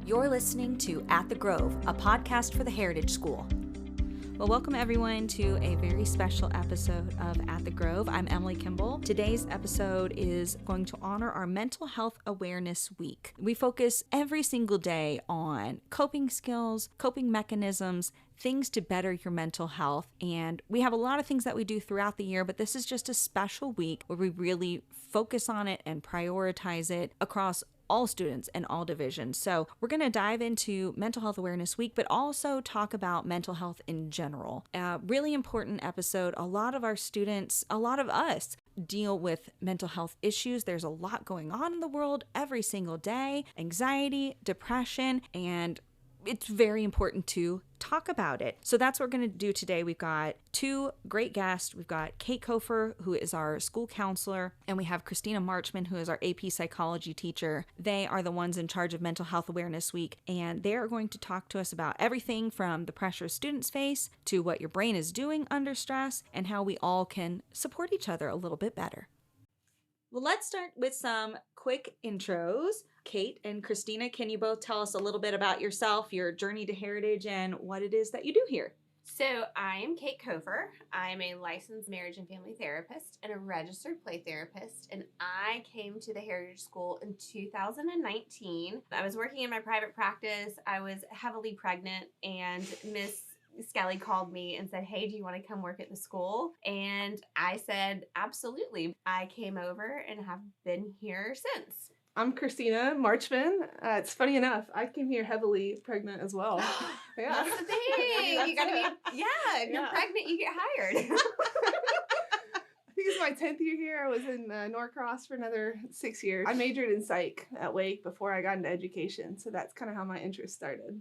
You're listening to At the Grove, a podcast for the Heritage School. Well, welcome everyone to a very special episode of At the Grove. I'm Emily Kimball. Today's episode is going to honor our Mental Health Awareness Week. We focus every single day on coping skills, coping mechanisms, things to better your mental health. And we have a lot of things that we do throughout the year, but this is just a special week where we really focus on it and prioritize it across all students and all divisions. So we're going to dive into Mental Health Awareness Week, but also talk about mental health in general. A really important episode. A lot of our students, a lot of us deal with mental health issues. There's a lot going on in the world every single day, anxiety, depression, and it's very important to talk about it. So that's what we're going to do today. We've got two great guests. We've got Cate Cofer, who is our school counselor, and we have Kristina Marchman, who is our AP psychology teacher. They are the ones in charge of Mental Health Awareness Week, and they are going to talk to us about everything from the pressure students face to what your brain is doing under stress and how we all can support each other a little bit better. Well, let's start with some quick intros. Cate and Kristina, can you both tell us a little bit about yourself, your journey to Heritage, and what it is that you do here? So I'm Cate Cofer. I'm a licensed marriage and family therapist and a registered play therapist, and I came to the Heritage School in 2019. I was working in my private practice. I was heavily pregnant, and Miss Skelly called me and said, "Hey, do you want to come work at the school?" And I said, absolutely. I came over and have been here since. I'm Kristina Marchman. It's funny enough, I came here heavily pregnant as well. Yeah. That's the thing. You gotta be, if you're pregnant, you get hired. I think it's my 10th year here. I was in Norcross for another 6 years. I majored in psych at Wake before I got into education, so that's kind of how my interest started.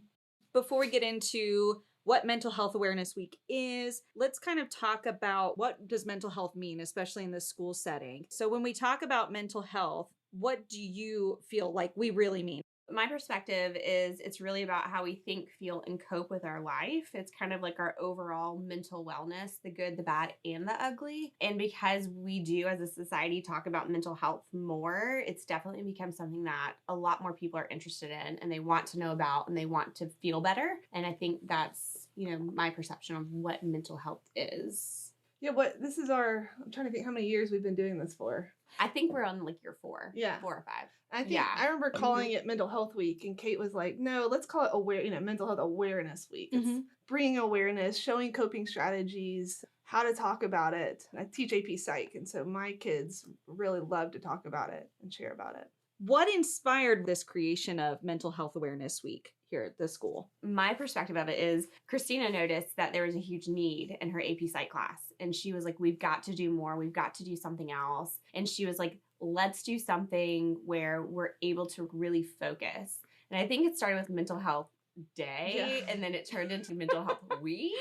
Before we get into what Mental Health Awareness Week is, let's kind of talk about what does mental health mean, especially in the school setting. So when we talk about mental health, what do you feel like we really mean? My perspective is it's really about how we think, feel, and cope with our life. It's kind of like our overall mental wellness, the good, the bad, and the ugly. And because we do as a society talk about mental health more, it's definitely become something that a lot more people are interested in and they want to know about and they want to feel better. And I think that's, my perception of what mental health is. Yeah, I'm trying to think how many years we've been doing this for. I think we're on year 4. Yeah. 4 or 5. I remember calling it Mental Health Week, and Cate was like, "No, let's call it Mental Health Awareness Week." It's bringing awareness, showing coping strategies, how to talk about it. I teach AP Psych, and so my kids really love to talk about it and share about it. What inspired this creation of Mental Health Awareness Week here at the school? My perspective of it is Kristina noticed that there was a huge need in her AP Psych class. And she was like, we've got to do more. We've got to do something else. And she was like, let's do something where we're able to really focus. And I think it started with Mental Health Day, and then it turned into Mental Health Week.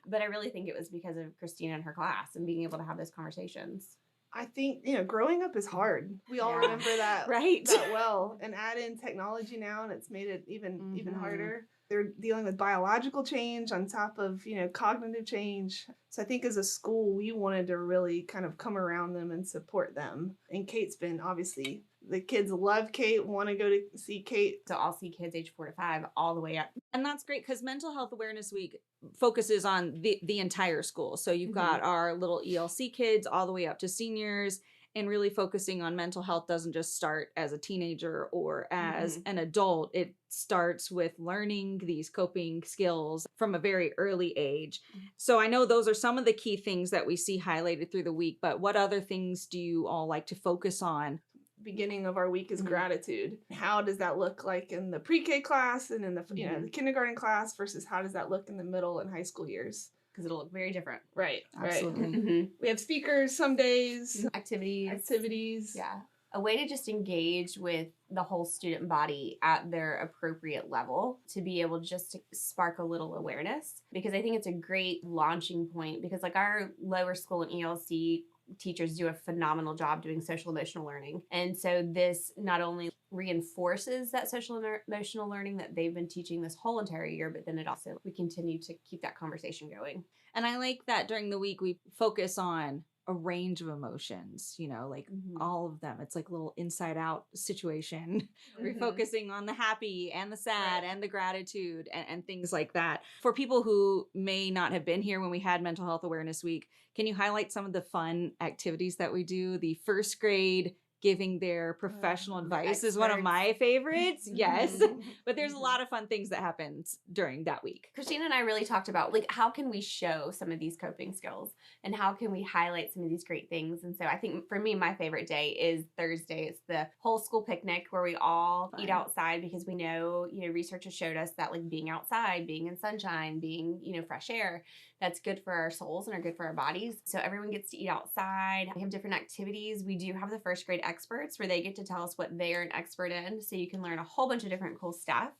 But I really think it was because of Kristina and her class and being able to have those conversations. I think, growing up is hard. We all remember that, right? That well. And add in technology now, and it's made it even harder. They're dealing with biological change on top of, cognitive change. So I think as a school, we wanted to really kind of come around them and support them. And Cate's been, obviously, the kids love Cate, want to go to see Cate. So I'll see kids age 4 to 5 all the way up. And that's great because Mental Health Awareness Week focuses on the entire school. So you've got our little ELC kids all the way up to seniors, and really focusing on mental health doesn't just start as a teenager or as an adult. It starts with learning these coping skills from a very early age. So I know those are some of the key things that we see highlighted through the week, but what other things do you all like to focus on? Beginning of our week is gratitude. How does that look like in the pre-K class and in the the kindergarten class versus how does that look in the middle and high school years? Because it'll look very different. Right. Absolutely. Right. We have speakers some days. Activities. Yeah. A way to just engage with the whole student body at their appropriate level to be able just to spark a little awareness. Because I think it's a great launching point because our lower school and ELC teachers do a phenomenal job doing social emotional learning. And so this not only reinforces that social emotional learning that they've been teaching this whole entire year, but then we continue to keep that conversation going. And I like that during the week we focus on a range of emotions, like all of them. It's like a little inside out situation. We're focusing on the happy and the sad and the gratitude and things like that. For people who may not have been here when we had Mental Health Awareness Week, can you highlight some of the fun activities that we do? The first grade giving their professional advice is one of my favorites. Yes. But there's a lot of fun things that happens during that week. Kristina and I really talked about how can we show some of these coping skills and how can we highlight some of these great things. And so I think for me, my favorite day is Thursday. It's the whole school picnic where we all eat outside because we know, research has showed us that being outside, being in sunshine, being, fresh air, that's good for our souls and are good for our bodies. So everyone gets to eat outside. We have different activities. We do have the first grade experts where they get to tell us what they're an expert in. So you can learn a whole bunch of different cool stuff.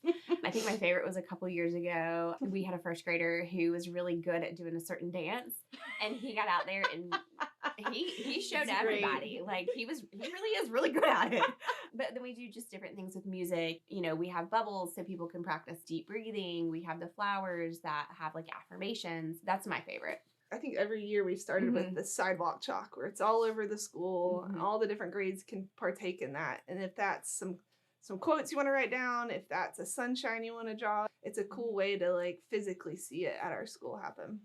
I think my favorite was a couple years ago. We had a first grader who was really good at doing a certain dance. And he got out there and he showed everybody. He really is really good at it. But then we do just different things with music. We have bubbles so people can practice deep breathing. We have the flowers that have affirmations. That's my favorite. I think every year we've started with the sidewalk chalk where it's all over the school and all the different grades can partake in that. And if that's some quotes you want to write down, if that's a sunshine you want to draw, it's a cool way to physically see it at our school happen.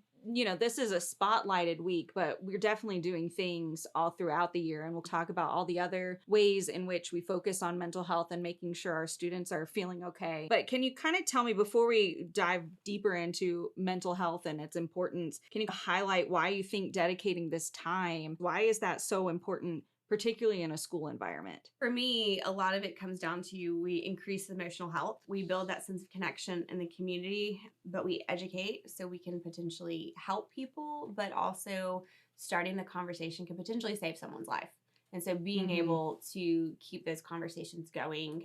This is a spotlighted week, but we're definitely doing things all throughout the year. And we'll talk about all the other ways in which we focus on mental health and making sure our students are feeling okay. But can you kind of tell me, before we dive deeper into mental health and its importance, can you highlight why you think dedicating this time, why is that so important, particularly in a school environment? For me, a lot of it comes down to we increase emotional health. We build that sense of connection in the community, but we educate so we can potentially help people, but also starting the conversation can potentially save someone's life. And so being able to keep those conversations going,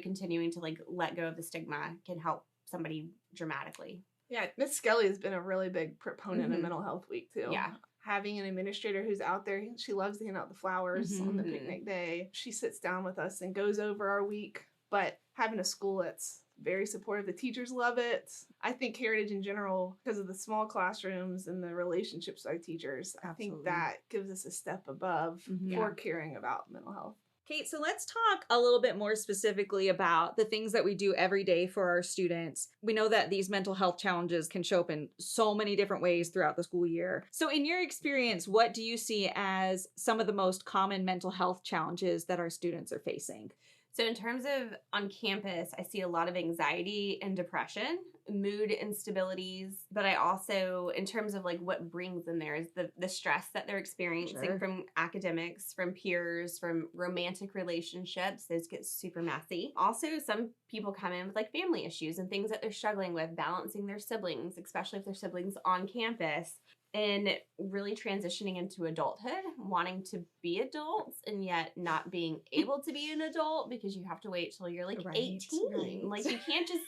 continuing to let go of the stigma can help somebody dramatically. Yeah, Miss Skelly has been a really big proponent of Mental Health Week too. Yeah. Having an administrator who's out there, she loves to hand out the flowers on the picnic day. She sits down with us and goes over our week. But having a school that's very supportive, the teachers love it. I think Heritage in general, because of the small classrooms and the relationships with our teachers, I think that gives us a step above for caring about mental health. Cate, so let's talk a little bit more specifically about the things that we do every day for our students. We know that these mental health challenges can show up in so many different ways throughout the school year. So in your experience, what do you see as some of the most common mental health challenges that our students are facing? So in terms of on campus, I see a lot of anxiety and depression, mood instabilities, but I also, in terms of what brings in there is the stress that they're experiencing from academics, from peers, from romantic relationships. Those get super messy. Also, some people come in with family issues and things that they're struggling with, balancing their siblings, especially if they're siblings on campus. And really transitioning into adulthood, wanting to be adults and yet not being able to be an adult because you have to wait till you're 18. Right. You can't just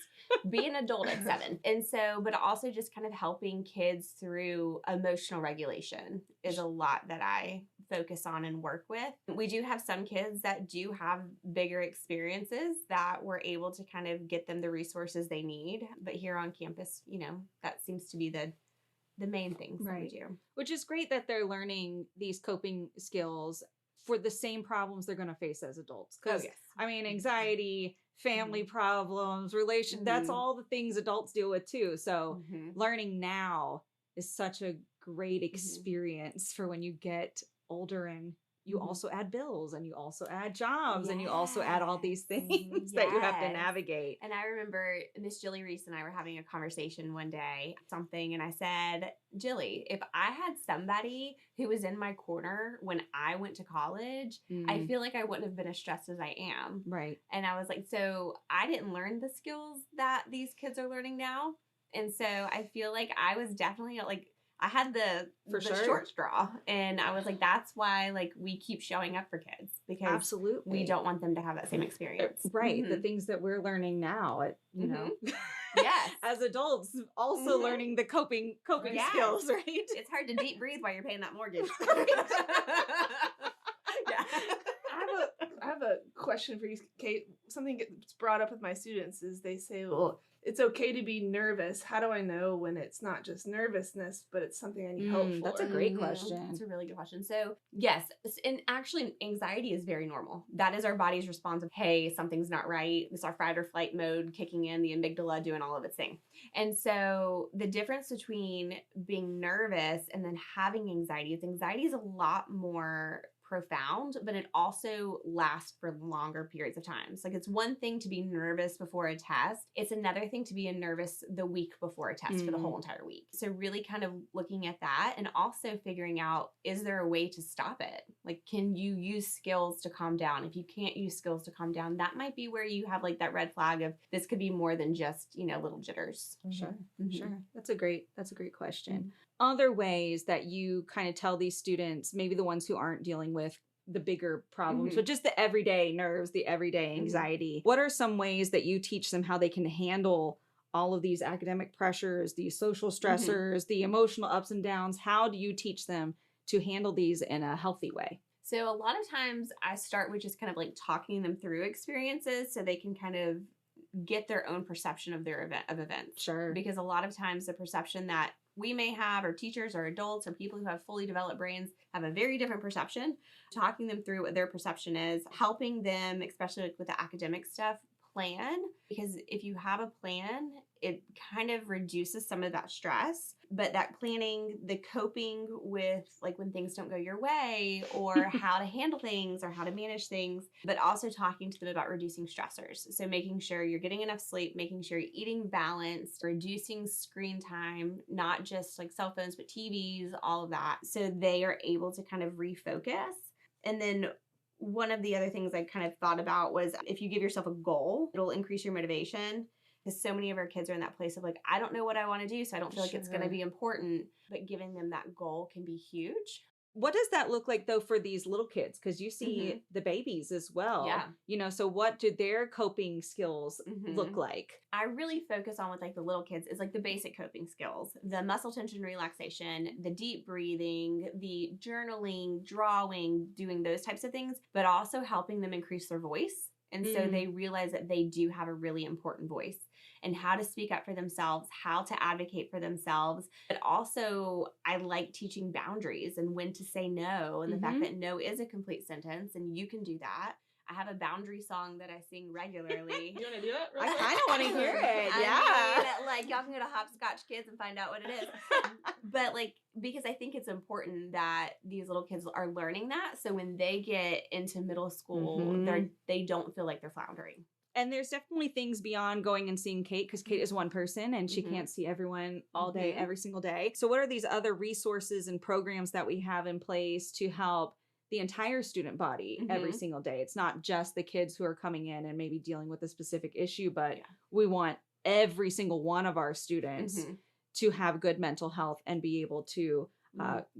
be an adult at 7. And so, but also just kind of helping kids through emotional regulation is a lot that I focus on and work with. We do have some kids that do have bigger experiences that we're able to kind of get them the resources they need. But here on campus, that seems to be the main things that we do. Which is great that they're learning these coping skills for the same problems they're going to face as adults. Because, anxiety, family problems, that's all the things adults deal with too. So learning now is such a great experience for when you get older and you also add bills and you also add jobs and you also add all these things that you have to navigate. And I remember Miss Jilly Reese and I were having a conversation one day, and I said, Jilly, if I had somebody who was in my corner when I went to college, I feel like I wouldn't have been as stressed as I am. Right. And I was like, so I didn't learn the skills that these kids are learning now. And so I feel like I was definitely I had the short straw, and I was like, that's why we keep showing up for kids, because we don't want them to have that same experience. Right. The things that we're learning now, yes, as adults, also learning the coping skills, right? It's hard to deep breathe while you're paying that mortgage. I have a question for you, Kate. Something gets brought up with my students is they say, well, it's okay to be nervous. How do I know when it's not just nervousness, but it's something I need help for? That's a great question. That's a really good question. So yes, and actually anxiety is very normal. That is our body's response of, hey, something's not right. It's our fight or flight mode kicking in, the amygdala doing all of its thing. And so the difference between being nervous and then having anxiety is a lot more profound, but it also lasts for longer periods of time. So like it's one thing to be nervous before a test. It's another thing to be nervous the week before a test for the whole entire week. So really kind of looking at that and also figuring out, is there a way to stop it? Like, can you use skills to calm down? If you can't use skills to calm down, that might be where you have like that red flag of this could be more than just, little jitters. Sure. Sure. That's a great question. Other ways that you kind of tell these students, maybe the ones who aren't dealing with the bigger problems, but just the everyday nerves, the everyday anxiety. What are some ways that you teach them how they can handle all of these academic pressures, these social stressors, the emotional ups and downs? How do you teach them to handle these in a healthy way? So a lot of times I start with just kind of like talking them through experiences so they can kind of get their own perception of their events. Sure. Because a lot of times the perception that we may have, or teachers or adults or people who have fully developed brains have a very different perception. Talking them through what their perception is, helping them, especially with the academic stuff, plan. Because if you have a plan, it kind of reduces some of that stress. But that planning, the coping with like when things don't go your way or how to handle things or how to manage things, but also talking to them about reducing stressors. So making sure you're getting enough sleep, making sure you're eating balanced, reducing screen time, not just like cell phones, but TVs, all of that. So they are able to kind of refocus. And then one of the other things I kind of thought about was if you give yourself a goal, it'll increase your motivation. Because so many of our kids are in that place of like, I don't know what I want to do, so I don't feel like it's going to be important. But giving them that goal can be huge. What does that look like, though, for these little kids? Because you see the babies as well. Yeah. So what do their coping skills look like? I really focus on with like the little kids is like the basic coping skills, the muscle tension relaxation, the deep breathing, the journaling, drawing, doing those types of things, but also helping them increase their voice. And so they realize that they do have a really important voice and how to speak up for themselves, how to advocate for themselves. But also, I like teaching boundaries and when to say no and the fact that no is a complete sentence and you can do that. I have a boundary song that I sing regularly. You want to do it? I kind of want to hear it. I mean, like y'all can go to Hopscotch Kids and find out what it is. But like, because I think it's important that these little kids are learning that. So when they get into middle school, they don't feel like they're floundering. And there's definitely things beyond going and seeing Kate, because Kate is one person and she can't see everyone all day, every single day. So what are these other resources and programs that we have in place to help the entire student body every single day? It's not just the kids who are coming in and maybe dealing with a specific issue, but we want every single one of our students to have good mental health and be able to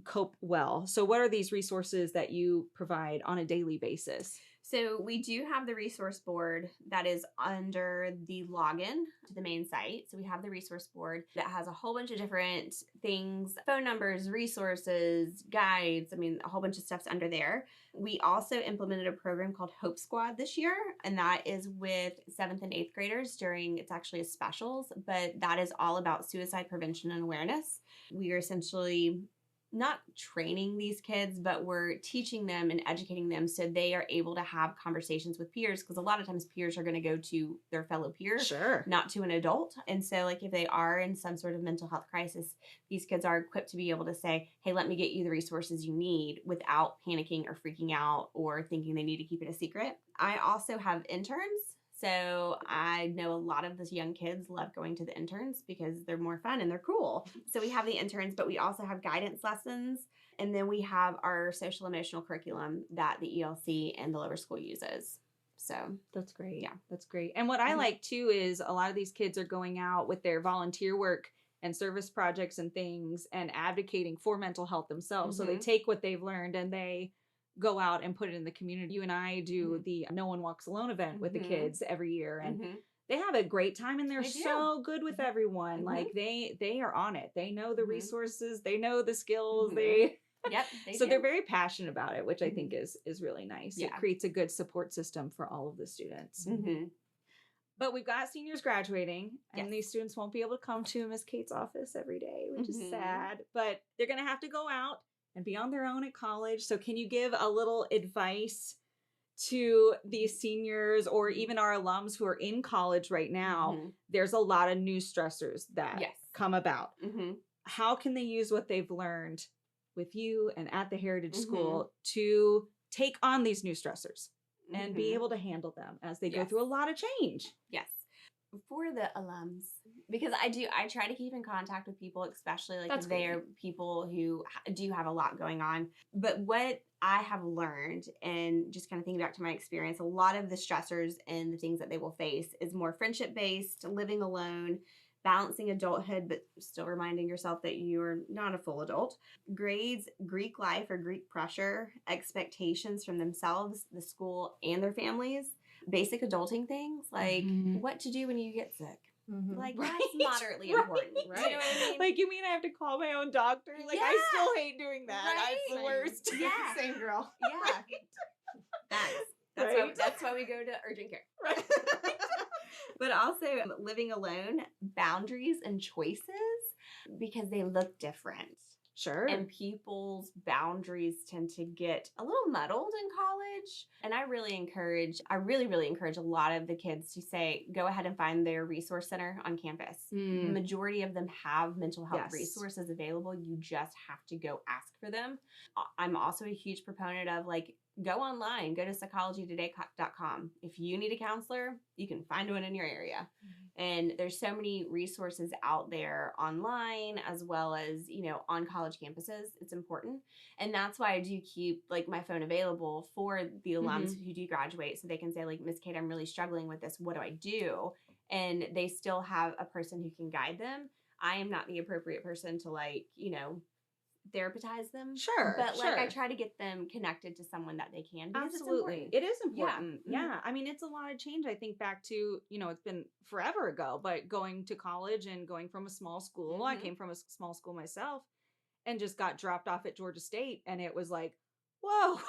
cope well. So what are these resources that you provide on a daily basis? So we do have the resource board that is under the login to the main site. So we have the resource board that has a whole bunch of different things, phone numbers, resources, guides. I mean, a whole bunch of stuff's under there. We also implemented a program called Hope Squad this year, and that is with 7th and 8th graders it's actually a specials, but that is all about suicide prevention and awareness. We are essentially not training these kids, but we're teaching them and educating them so they are able to have conversations with peers, because a lot of times peers are going to go to their fellow peers, not to an adult. And so like if they are in some sort of mental health crisis, these kids are equipped to be able to say, hey, let me get you the resources you need without panicking or freaking out or thinking they need to keep it a secret. I also have interns. So I know a lot of these young kids love going to the interns because they're more fun and they're cool. So we have the interns, but we also have guidance lessons. And then we have our social emotional curriculum that the ELC and the lower school uses. So that's great. Yeah, that's great. And what I like too is a lot of these kids are going out with their volunteer work and service projects and things and advocating for mental health themselves. So they take what they've learned and they go out and put it in the community. You and I do the No One Walks Alone event with the kids every year, and they have a great time and they're so good with everyone. Like they are on it. They know the resources, they know the skills, Yep. So they're very passionate about it, which I think is really nice. Yeah. It creates a good support system for all of the students. Mm-hmm. But we've got seniors graduating, and these students won't be able to come to Miss Kate's office every day, which is sad. But they're going to have to go out and be on their own at college. So can you give a little advice to these seniors or even our alums who are in college right now? There's a lot of new stressors that come about. How can they use what they've learned with you and at the Heritage School to take on these new stressors and be able to handle them as they go through a lot of change? Yes. For the alums, because I try to keep in contact with people, especially like if they are people who do have a lot going on. But what I have learned, and just kind of thinking back to my experience, a lot of the stressors and the things that they will face is more friendship based, living alone, balancing adulthood, but still reminding yourself that you're not a full adult. Grades, Greek life or Greek pressure, expectations from themselves, the school, and their families. Basic adulting things like what to do when you get sick. Like that's moderately important. Right. You know what I mean? Like, you mean I have to call my own doctor? Like, I still hate doing that. Right? That's the worst. Yeah. Same girl. Yeah. That's why we go to urgent care. Right. But also living alone, boundaries and choices, because they look different. Sure. And people's boundaries tend to get a little muddled in college. And I really encourage a lot of the kids to say, go ahead and find their resource center on campus. The majority of them have mental health resources available. You just have to go ask for them. I'm also a huge proponent of like, go online, go to psychologytoday.com. If you need a counselor, you can find one in your area. And there's so many resources out there online as well as, you know, on college campuses. It's important. And that's why I do keep like my phone available for the alums who do graduate, so they can say like, Miss Kate, I'm really struggling with this. What do I do? And they still have a person who can guide them. I am not the appropriate person to like, you know, therapize them. Sure. But like I try to get them connected to someone that they can. Absolutely. It is important. Yeah. I mean, it's a lot of change. I think back to, you know, it's been forever ago, but going to college and going from a small school, I came from a small school myself and just got dropped off at Georgia State. And it was like, whoa,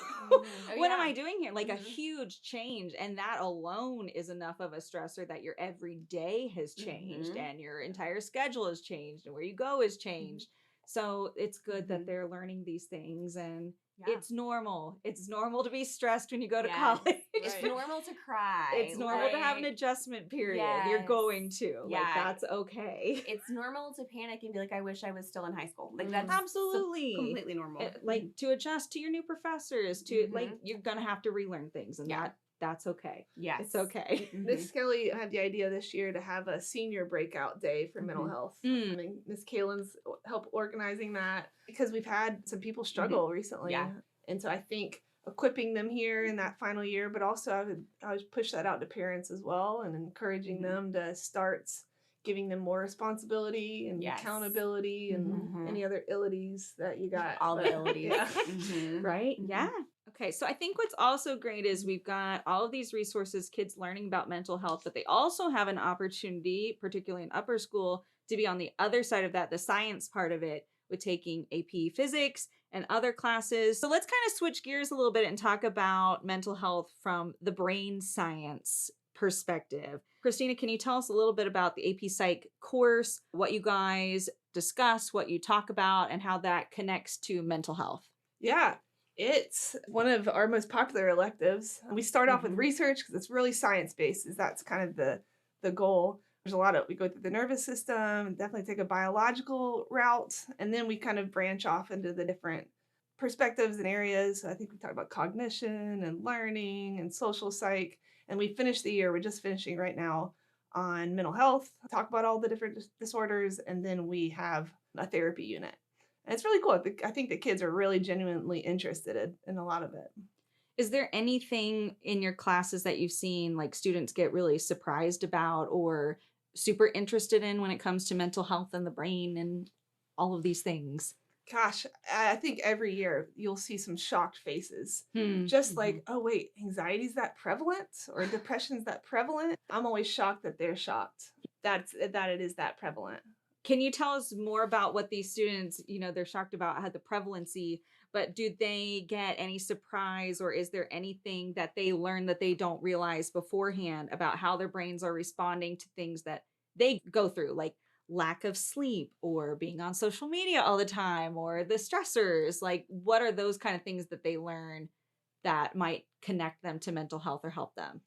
what am I doing here? Like a huge change. And that alone is enough of a stressor that your everyday has changed and your entire schedule has changed and where you go has changed. So it's good that they're learning these things, and it's normal. It's normal to be stressed when you go to college. It's normal to cry. It's normal to have an adjustment period. You're going to. Like, that's okay. It's normal to panic and be like, I wish I was still in high school. Like, that's absolutely completely normal. Like, to adjust to your new professors, to like, you're going to have to relearn things, and that's okay. Yes. It's okay. Miss Kelly had the idea this year to have a senior breakout day for mental health. I mean, Miss Kaylin's helped organizing that because we've had some people struggle recently. Yeah. And so I think equipping them here in that final year, but also I would push that out to parents as well and encouraging them to start giving them more responsibility and accountability and any other illities that you got. All the illities. Right? Yeah. Okay, so I think what's also great is we've got all of these resources, kids learning about mental health, but they also have an opportunity, particularly in upper school, to be on the other side of that, the science part of it, with taking AP Physics and other classes. So let's kind of switch gears a little bit and talk about mental health from the brain science perspective. Kristina, can you tell us a little bit about the AP Psych course, what you guys discuss, what you talk about, and how that connects to mental health? Yeah. It's one of our most popular electives. We start off with research because it's really science-based. That's kind of the goal. There's a lot of, we go through the nervous system, definitely take a biological route, and then we kind of branch off into the different perspectives and areas. So I think we talk about cognition and learning and social psych. And we finish the year, we're just finishing right now on mental health, talk about all the different disorders, and then we have a therapy unit. And it's really cool. I think the kids are really genuinely interested in a lot of it. Is there anything in your classes that you've seen like students get really surprised about or super interested in when it comes to mental health and the brain and all of these things? Gosh, I think every year you'll see some shocked faces. Just like, oh wait, anxiety's that prevalent or depression's that prevalent? I'm always shocked that they're shocked that it is that prevalent. Can you tell us more about what these students, you know, they're shocked about, how the prevalency, But do they get any surprise, or is there anything that they learn that they don't realize beforehand about how their brains are responding to things that they go through, like lack of sleep or being on social media all the time or the stressors? Like, what are those kind of things that they learn that might connect them to mental health or help them?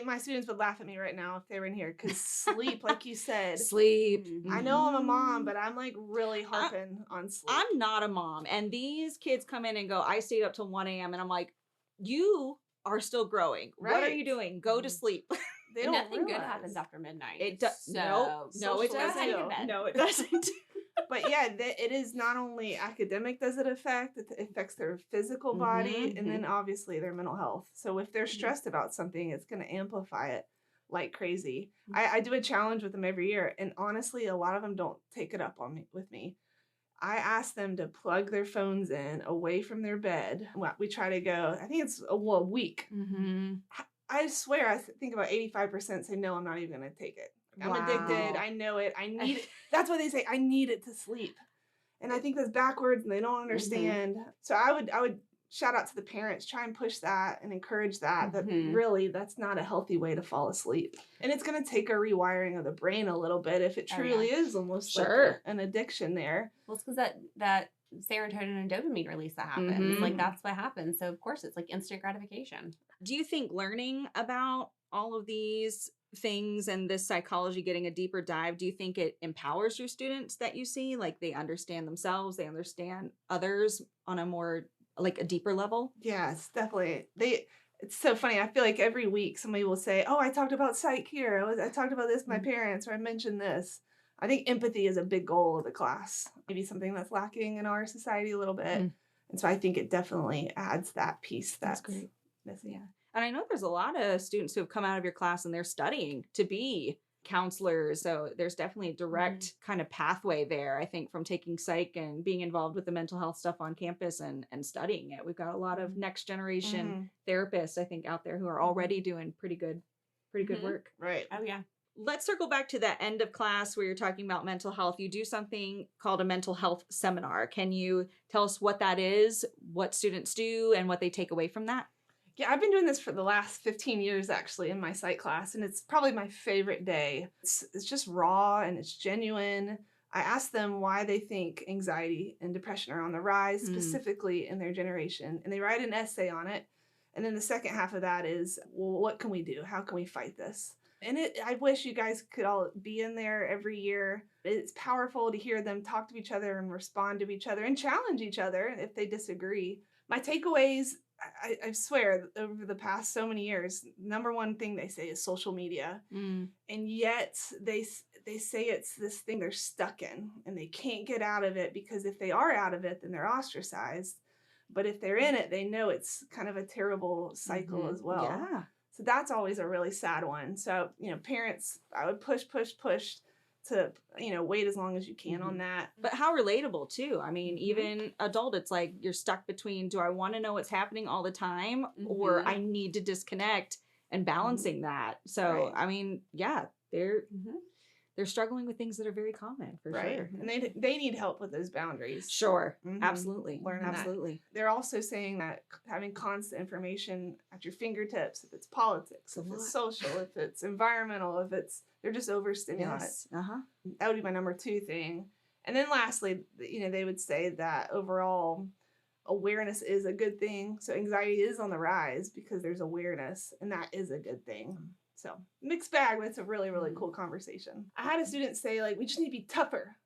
My students would laugh at me right now if they were in here, because sleep, like you said, Sleep. I know I'm a mom, but I'm like really harping on sleep. I'm not a mom, and these kids come in and go, I stayed up till 1 a.m. and I'm like, you are still growing. Right. What are you doing? Go to sleep. Nothing good happens after midnight. It does. No, it doesn't. No, it doesn't. But yeah, it is not only academic does it affects their physical body, and then obviously their mental health. So if they're stressed about something, it's going to amplify it like crazy. I do a challenge with them every year, and honestly, a lot of them don't take it up with me. I ask them to plug their phones in away from their bed. We try to go, I think it's a week. I swear, I think about 85% say, no, I'm not even going to take it. I'm addicted. I know it. I need it. That's what they say. I need it to sleep. And I think that's backwards and they don't understand. So I would shout out to the parents, try and push that and encourage that really that's not a healthy way to fall asleep. And it's going to take a rewiring of the brain a little bit if it truly is almost like an addiction there. Well, it's because that serotonin and dopamine release that happens. Like that's what happens. So of course it's like instant gratification. Do you think learning about all of these things and this psychology, getting a deeper dive, do you think it empowers your students that you see? Like they understand themselves, they understand others on a more like a deeper level? Yes, definitely. It's so funny. I feel like every week somebody will say, oh, I talked about psych here. I talked about this with my parents, or I mentioned this. I think empathy is a big goal of the class. Maybe something that's lacking in our society a little bit. And so I think it definitely adds that piece that's great. Missing. Yeah. And I know there's a lot of students who have come out of your class and they're studying to be counselors. So there's definitely a direct kind of pathway there, I think, from taking psych and being involved with the mental health stuff on campus and studying it. We've got a lot of next generation therapists, I think, out there who are already doing pretty good work. Right. Oh, yeah. Let's circle back to that end of class where you're talking about mental health. You do something called a mental health seminar. Can you tell us what that is, what students do, and what they take away from that? Yeah, I've been doing this for the last 15 years, actually, in my psych class, and it's probably my favorite day. It's just raw and it's genuine. I ask them why they think anxiety and depression are on the rise, specifically in their generation, and they write an essay on it. And then the second half of that is, well, what can we do? How can we fight this? And I wish you guys could all be in there every year. It's powerful to hear them talk to each other and respond to each other and challenge each other if they disagree. My takeaways, I swear, over the past so many years, number one thing they say is social media. And yet they say it's this thing they're stuck in and they can't get out of it, because if they are out of it, then they're ostracized. But if they're in it, they know it's kind of a terrible cycle as well. Yeah. So that's always a really sad one. So, parents, I would push to, wait as long as you can on that. But how relatable too. I mean, even adult, it's like you're stuck between, do I want to know what's happening all the time or I need to disconnect, and balancing that. So, I mean, yeah, they're struggling with things that are very common for sure. And they need help with those boundaries. Sure. Absolutely. Learning absolutely. That. They're also saying that having constant information at your fingertips, if it's politics, if it's social, if it's environmental, they're just overstimulated. Yes. That would be my number 2 thing. And then lastly, they would say that overall awareness is a good thing. So anxiety is on the rise because there's awareness, and that is a good thing. So mixed bag, but it's a really, really cool conversation. I had a student say, we just need to be tougher.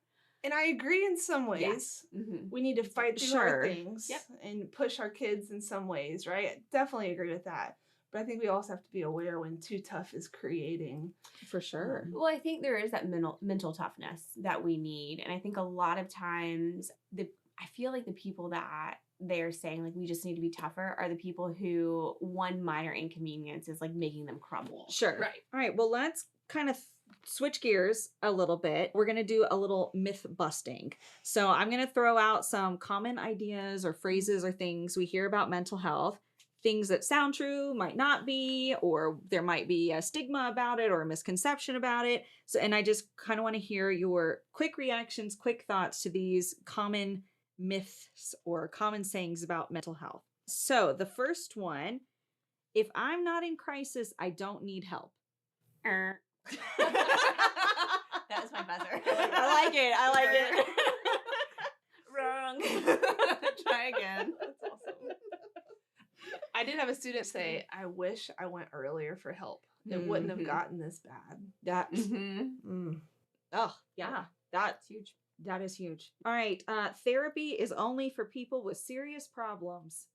And I agree in some ways. We need to fight through our things and push our kids in some ways, right? I definitely agree with that. But I think we also have to be aware when too tough is creating. For sure. Well, I think there is that mental toughness that we need. And I think a lot of times, I feel like the people that they're saying, we just need to be tougher, are the people who one minor inconvenience is, making them crumble. Sure. Right. All right. Well, let's kind of switch gears a little bit. We're going to do a little myth busting. So I'm going to throw out some common ideas or phrases or things we hear about mental health. Things that sound true, might not be, or there might be a stigma about it or a misconception about it. So, and I just kind of want to hear your quick reactions, quick thoughts to these common myths or common sayings about mental health. So the first one, if I'm not in crisis, I don't need help. That was my buzzer. I like it. Wrong. Try again. That's awesome. I did have a student say, I wish I went earlier for help. It wouldn't have gotten this bad. That. Oh, yeah. That's huge. That is huge. All right. Therapy is only for people with serious problems.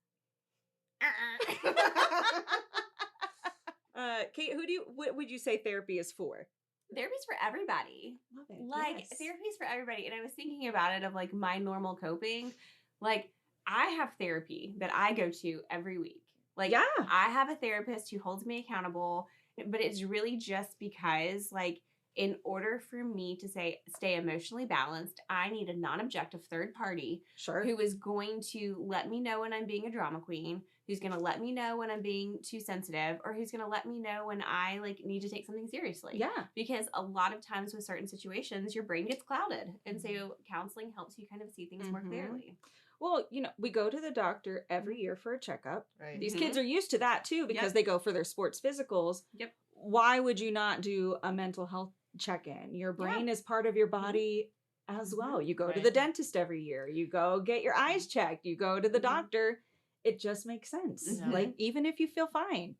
Kate, what would you say therapy is for? Therapy's for everybody. Love it. Like, yes. Therapy's for everybody. And I was thinking about it of like my normal coping. Like, I have therapy that I go to every week. Like, yeah. I have a therapist who holds me accountable, but it's really just because, like, in order for me to stay emotionally balanced, I need a non-objective third party who is going to let me know when I'm being a drama queen, who's going to let me know when I'm being too sensitive, or who's going to let me know when I like need to take something seriously. Yeah. Because a lot of times with certain situations, your brain gets clouded. And so counseling helps you kind of see things more clearly. Well, we go to the doctor every year for a checkup. Right. These kids are used to that too because they go for their sports physicals. Yep. Why would you not do a mental health check-in? Your brain is part of your body as well. You go to the dentist every year. You go get your eyes checked. You go to the doctor. It just makes sense. Like, even if you feel fine,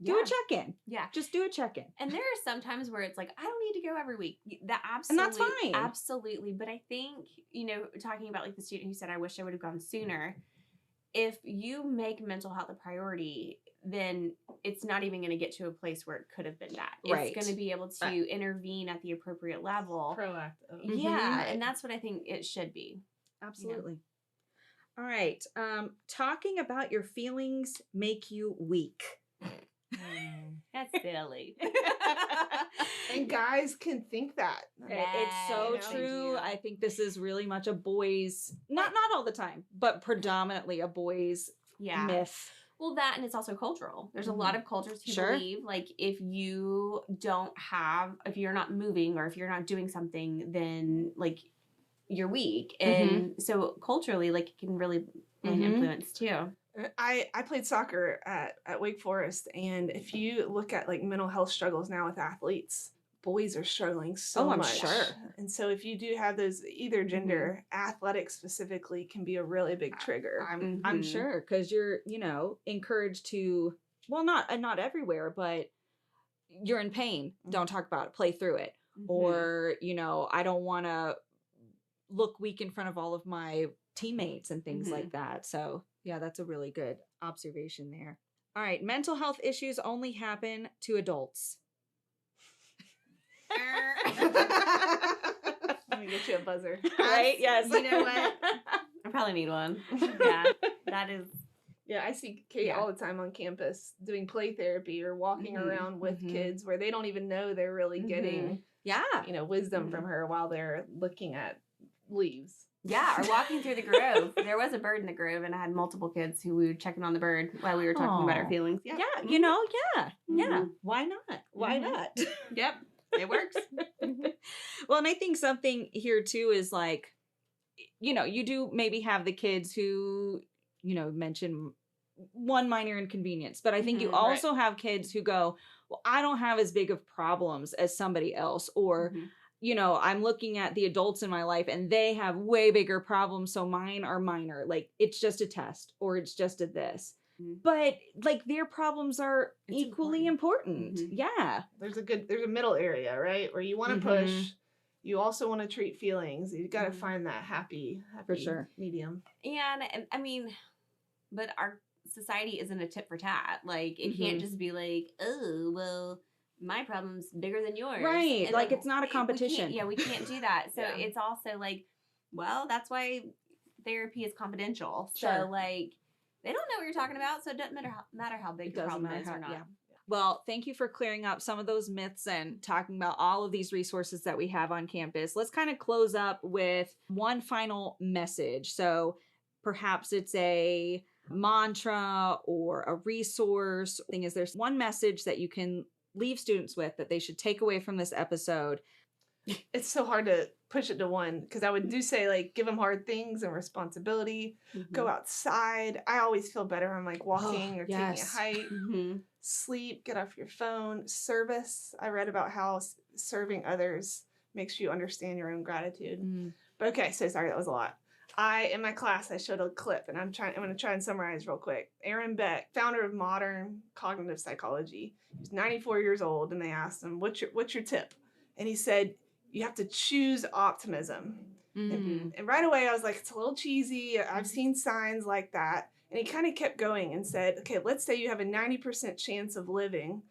do a check-in. Yeah. Just do a check-in. And there are some times where it's like, I don't need to go every week. And that's fine. Absolutely. But I think, talking about like the student who said, I wish I would have gone sooner. If you make mental health a priority, then it's not even going to get to a place where it could have been that. It's going to be able to intervene at the appropriate level. Proactive. Yeah. And that's what I think it should be. Absolutely. All right. Talking about your feelings make you weak. That's silly. And guys can think that. It's so true. I think this is really much a boys, not all the time, but predominantly a boys myth. Well, that, and it's also cultural. There's a lot of cultures who believe, like, if you're not moving or if you're not doing something, then, like, you're weak. And so culturally, like, it can really influence too. I played soccer at Wake Forest, and if you look at like mental health struggles now with athletes, boys are struggling so much. I'm sure. And so if you do have those either gender, athletics specifically can be a really big trigger. I'm sure, because you're encouraged to, well, not everywhere, but you're in pain. Don't talk about it. Play through it. Or I don't want to look weak in front of all of my teammates and things like that. So yeah, that's a really good observation there. All right. Mental health issues only happen to adults. Let me get you a buzzer. Right? Yes. You know what? I probably need one. Yeah. That is. Yeah, I see Kate all the time on campus doing play therapy or walking around with kids where they don't even know they're really getting wisdom from her while they're looking at leaves. Yeah, or walking through the grove. There was a bird in the grove, and I had multiple kids who we were checking on the bird while we were talking about our feelings. Yeah, yeah. Why not? Why not? Yep, it works. Well, and I think something here too is like, you do maybe have the kids who, mention one minor inconvenience, but I think you also have kids who go, well, I don't have as big of problems as somebody else, or I'm looking at the adults in my life and they have way bigger problems, so mine are minor. Like, it's just a test or it's just a this. But like, their problems are equally important. Yeah. There's a middle area, right? Where you want to push, you also want to treat feelings. You got to find that happy for sure medium. And I mean, but our society isn't a tit for tat. Like, it can't just be like, oh, well, my problem's bigger than yours. Right. And like, it's not a competition. We can't do that. So it's also like, well, that's why therapy is confidential. So like, they don't know what you're talking about. So it doesn't matter how big the problem is or not. Yeah. Well, thank you for clearing up some of those myths and talking about all of these resources that we have on campus. Let's kind of close up with one final message. So perhaps it's a mantra or a resource. The thing is, there's one message that you can leave students with that they should take away from this episode. it's so hard to push it to one, because I would do say, like, give them hard things and responsibility, go outside. I always feel better. I'm like walking or taking a hike, sleep, get off your phone, service. I read about how serving others makes you understand your own gratitude. But okay, so sorry, that was a lot. In my class, I showed a clip, and I'm going to try and summarize real quick. Aaron Beck, founder of modern cognitive psychology, he's 94 years old, and they asked him, what's your tip? And he said, you have to choose optimism. And right away, I was like, it's a little cheesy. I've seen signs like that. And he kind of kept going and said, okay, let's say you have a 90% chance of living,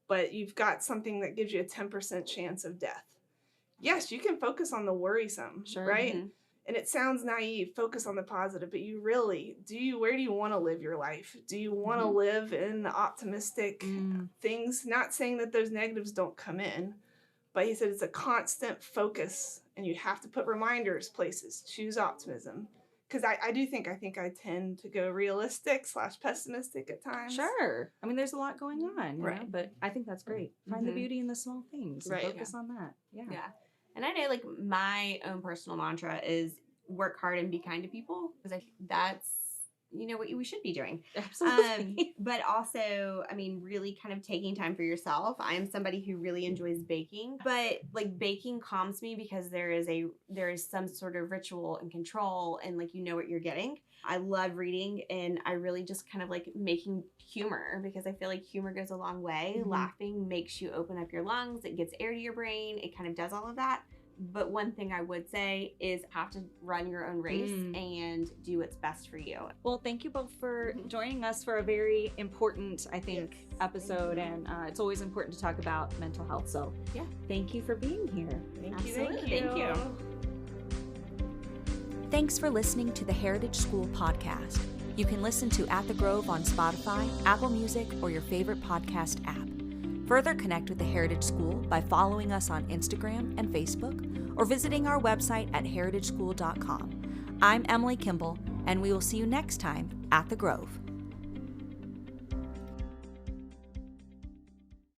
but you've got something that gives you a 10% chance of death. Yes, you can focus on the worrisome, right? And it sounds naive, focus on the positive, but you really, where do you want to live your life? Do you want to live in the optimistic things? Not saying that those negatives don't come in, but he said it's a constant focus, and you have to put reminders places, choose optimism. Because I think I tend to go realistic / pessimistic at times. Sure. I mean, there's a lot going on, you know, but I think that's great. Find the beauty in the small things and focus on that. Yeah. And I know, like, my own personal mantra is work hard and be kind to people, because I think that's, you know, what we should be doing. Absolutely. But also, I mean, really kind of taking time for yourself. I am somebody who really enjoys baking, but like baking calms me because there is some sort of ritual and control, and like, you know what you're getting. I love reading, and I really just kind of like making humor, because I feel like humor goes a long way. Laughing makes you open up your lungs. It gets air to your brain. It kind of does all of that. But one thing I would say is have to run your own race and do what's best for you. Well, thank you both for joining us for a very important, I think, episode. And it's always important to talk about mental health. So thank you for being here. Thank you. Thanks for listening to the Heritage School podcast. You can listen to At the Grove on Spotify, Apple Music, or your favorite podcast app. Further connect with the Heritage School by following us on Instagram and Facebook, or visiting our website at heritageschool.com. I'm Emily Kimball, and we will see you next time at the Grove.